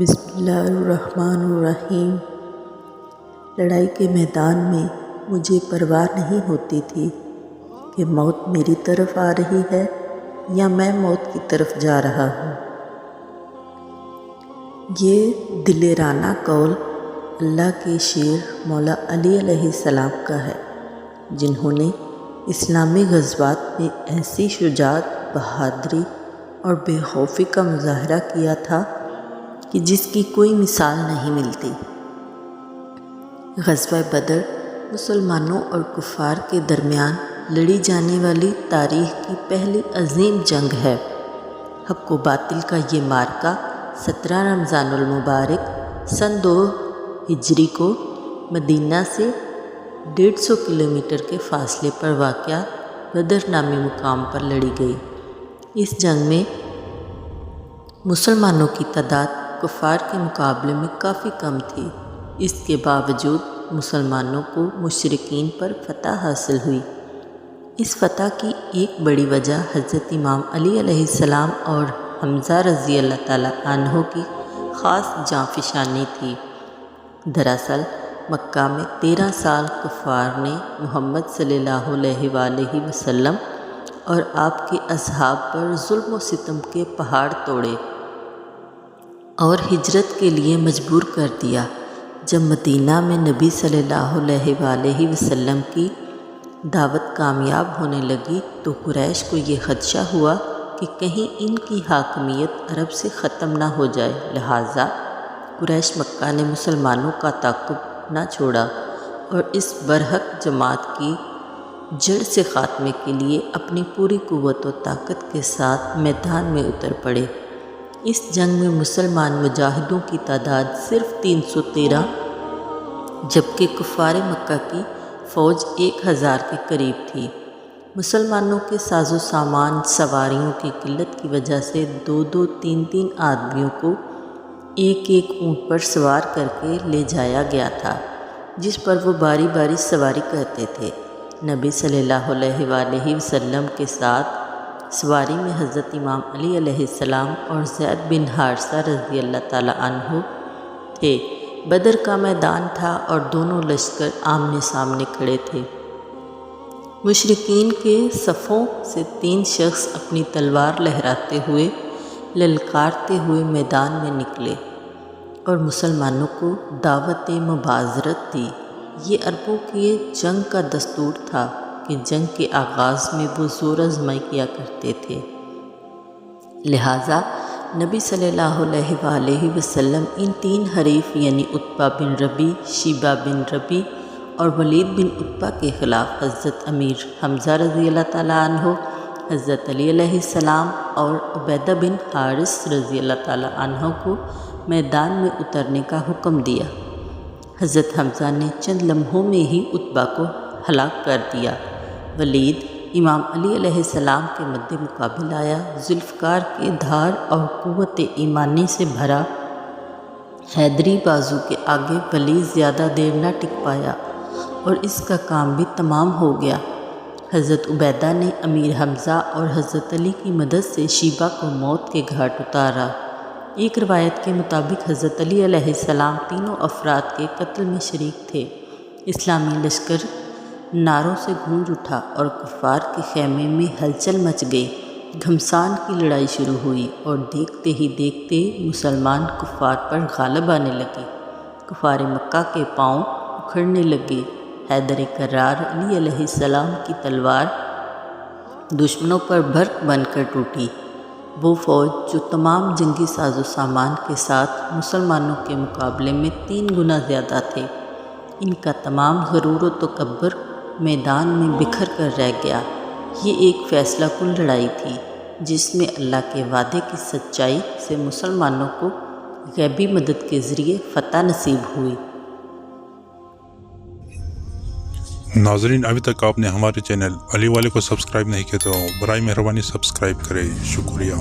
بسم اللہ الرحمن الرحیم۔ لڑائی کے میدان میں مجھے پرواہ نہیں ہوتی تھی کہ موت میری طرف آ رہی ہے یا میں موت کی طرف جا رہا ہوں۔ یہ دلیرانہ قول اللہ کے شیر مولا علی علیہ السلام کا ہے، جنہوں نے اسلامی غزوات میں ایسی شجاعت، بہادری اور بے خوفی کا مظاہرہ کیا تھا کہ جس کی کوئی مثال نہیں ملتی۔ غزوہ بدر مسلمانوں اور کفار کے درمیان لڑی جانے والی تاریخ کی پہلی عظیم جنگ ہے۔ حق و باطل کا یہ معرکہ 17 رمضان المبارک سن 2 ہجری کو مدینہ سے 150 کلومیٹر کے فاصلے پر واقع بدر نامی مقام پر لڑی گئی۔ اس جنگ میں مسلمانوں کی تعداد کفار کے مقابلے میں کافی کم تھی۔ اس کے باوجود مسلمانوں کو مشرکین پر فتح حاصل ہوئی۔ اس فتح کی ایک بڑی وجہ حضرت امام علی علیہ السلام اور حمزہ رضی اللہ تعالیٰ عنہ کی خاص جانفشانی تھی۔ دراصل مکہ میں 13 سال کفار نے محمد صلی اللہ علیہ وآلہ وسلم اور آپ کے اصحاب پر ظلم و ستم کے پہاڑ توڑے اور ہجرت کے لیے مجبور کر دیا۔ جب مدینہ میں نبی صلی اللہ علیہ وآلہ وسلم کی دعوت کامیاب ہونے لگی تو قریش کو یہ خدشہ ہوا کہ کہیں ان کی حاکمیت عرب سے ختم نہ ہو جائے، لہٰذا قریش مکہ نے مسلمانوں کا تعاقب نہ چھوڑا اور اس برحق جماعت کی جڑ سے خاتمے کے لیے اپنی پوری قوت و طاقت کے ساتھ میدان میں اتر پڑے۔ اس جنگ میں مسلمان مجاہدوں کی تعداد صرف 313 جبکہ کفار مکہ کی فوج 1000 کے قریب تھی۔ مسلمانوں کے ساز و سامان سواریوں کی قلت کی وجہ سے 2-2 3-3 آدمیوں کو ایک اونٹ پر سوار کر کے لے جایا گیا تھا، جس پر وہ باری باری سواری کرتے تھے۔ نبی صلی اللہ علیہ وآلہ وسلم کے ساتھ سواری میں حضرت امام علی علیہ السلام اور زید بن حارثہ رضی اللہ تعالیٰ عنہ تھے۔ بدر کا میدان تھا اور دونوں لشکر آمنے سامنے کھڑے تھے۔ مشرکین کے صفوں سے 3 شخص اپنی تلوار لہراتے ہوئے للکارتے ہوئے میدان میں نکلے اور مسلمانوں کو دعوت مبازرت دی۔ یہ عربوں کے جنگ کا دستور تھا کہ جنگ کے آغاز میں وہ زور آزمائی کیا کرتے تھے، لہٰذا نبی صلی اللہ علیہ وآلہ وسلم ان 3 حریف یعنی عتبہ بن ربیع، شیبہ بن ربیع اور ولید بن عتبہ کے خلاف حضرت امیر حمزہ رضی اللہ تعالیٰ عنہ، حضرت علی علیہ السلام اور عبیدہ بن حارث رضی اللہ تعالیٰ عنہ کو میدان میں اترنے کا حکم دیا۔ حضرت حمزہ نے چند لمحوں میں ہی عتبہ کو ہلاک کر دیا۔ ولید امام علی علیہ السلام کے مد مقابل آیا۔ ذوالفقار کے دھار اور قوت ایمانی سے بھرا حیدری بازو کے آگے ولید زیادہ دیر نہ ٹک پایا اور اس کا کام بھی تمام ہو گیا۔ حضرت عبیدہ نے امیر حمزہ اور حضرت علی کی مدد سے شیبہ کو موت کے گھاٹ اتارا۔ ایک روایت کے مطابق حضرت علی علیہ السلام تینوں افراد کے قتل میں شریک تھے۔ اسلامی لشکر نعروں سے گونج اٹھا اور کفار کے خیمے میں ہلچل مچ گئی۔ گھمسان کی لڑائی شروع ہوئی اور دیکھتے ہی دیکھتے مسلمان کفار پر غالب آنے لگے۔ کفار مکہ کے پاؤں اکھڑنے لگے۔ حیدر کرار علی علیہ السلام کی تلوار دشمنوں پر برق بن کر ٹوٹی۔ وہ فوج جو تمام جنگی ساز و سامان کے ساتھ مسلمانوں کے مقابلے میں 3 گنا زیادہ تھے، ان کا تمام غرور و تکبر میدان میں بکھر کر رہ گیا۔ یہ ایک فیصلہ کن لڑائی تھی جس میں اللہ کے وعدے کی سچائی سے مسلمانوں کو غیبی مدد کے ذریعے فتح نصیب ہوئی۔ ناظرین، ابھی تک آپ نے ہمارے چینل علی والے کو سبسکرائب نہیں کیا تو برائے مہربانی سبسکرائب کریں۔ شکریہ۔